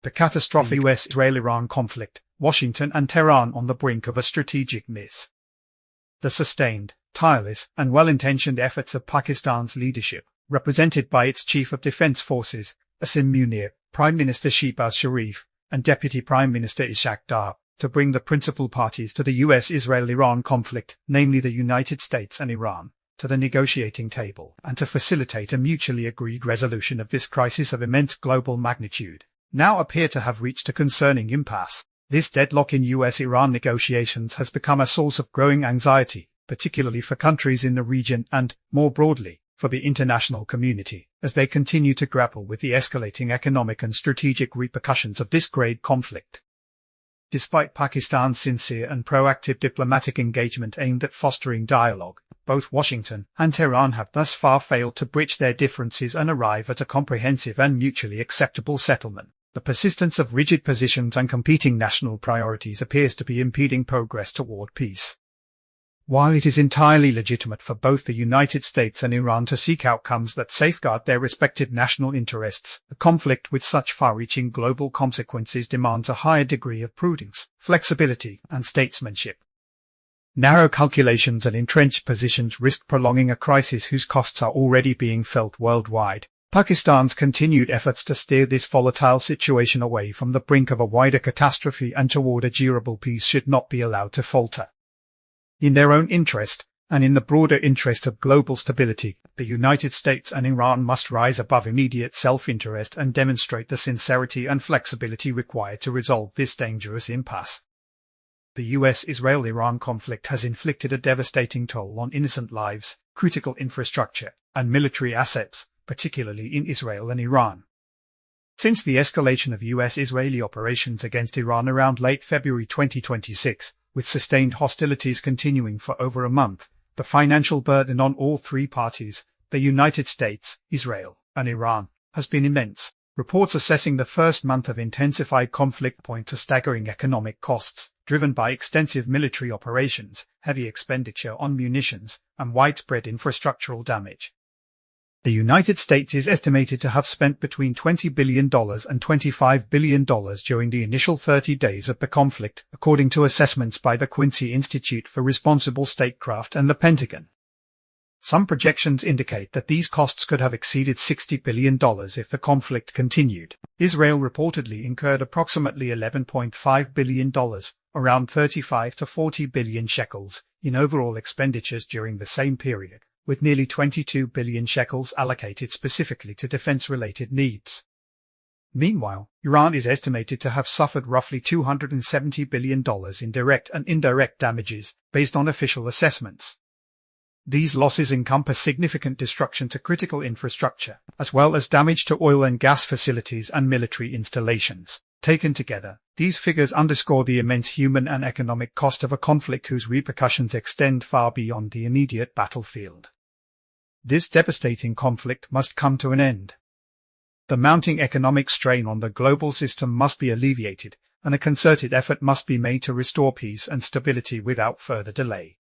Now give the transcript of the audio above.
The catastrophic US-Israel-Iran conflict, Washington and Tehran on the brink of a strategic miss. The sustained, tireless, and well-intentioned efforts of Pakistan's leadership, represented by its Chief of Defense Forces, Asim Munir, Prime Minister Shehbaz Sharif, and Deputy Prime Minister Ishaq Dar, to bring the principal parties to the US-Israel-Iran conflict, namely the United States and Iran, to the negotiating table, and to facilitate a mutually agreed resolution of this crisis of immense global magnitude, now appear to have reached a concerning impasse. This deadlock in US-Iran negotiations has become a source of growing anxiety, particularly for countries in the region and, more broadly, for the international community, as they continue to grapple with the escalating economic and strategic repercussions of this great conflict. Despite Pakistan's sincere and proactive diplomatic engagement aimed at fostering dialogue, both Washington and Tehran have thus far failed to bridge their differences and arrive at a comprehensive and mutually acceptable settlement. The persistence of rigid positions and competing national priorities appears to be impeding progress toward peace. While it is entirely legitimate for both the United States and Iran to seek outcomes that safeguard their respective national interests, a conflict with such far-reaching global consequences demands a higher degree of prudence, flexibility, and statesmanship. Narrow calculations and entrenched positions risk prolonging a crisis whose costs are already being felt worldwide. Pakistan's continued efforts to steer this volatile situation away from the brink of a wider catastrophe and toward a durable peace should not be allowed to falter. In their own interest, and in the broader interest of global stability, the United States and Iran must rise above immediate self-interest and demonstrate the sincerity and flexibility required to resolve this dangerous impasse. The US-Israel-Iran conflict has inflicted a devastating toll on innocent lives, critical infrastructure, and military assets, particularly in Israel and Iran. Since the escalation of US-Israeli operations against Iran around late February 2026, with sustained hostilities continuing for over a month, the financial burden on all three parties, the United States, Israel, and Iran, has been immense. Reports assessing the first month of intensified conflict point to staggering economic costs, driven by extensive military operations, heavy expenditure on munitions, and widespread infrastructural damage. The United States is estimated to have spent between $20 billion and $25 billion during the initial 30 days of the conflict, according to assessments by the Quincy Institute for Responsible Statecraft and the Pentagon. Some projections indicate that these costs could have exceeded $60 billion if the conflict continued. Israel reportedly incurred approximately $11.5 billion, around 35 to 40 billion shekels, in overall expenditures during the same period, with nearly 22 billion shekels allocated specifically to defense-related needs. Meanwhile, Iran is estimated to have suffered roughly $270 billion in direct and indirect damages, based on official assessments. These losses encompass significant destruction to critical infrastructure, as well as damage to oil and gas facilities and military installations. Taken together, these figures underscore the immense human and economic cost of a conflict whose repercussions extend far beyond the immediate battlefield. This devastating conflict must come to an end. The mounting economic strain on the global system must be alleviated, and a concerted effort must be made to restore peace and stability without further delay.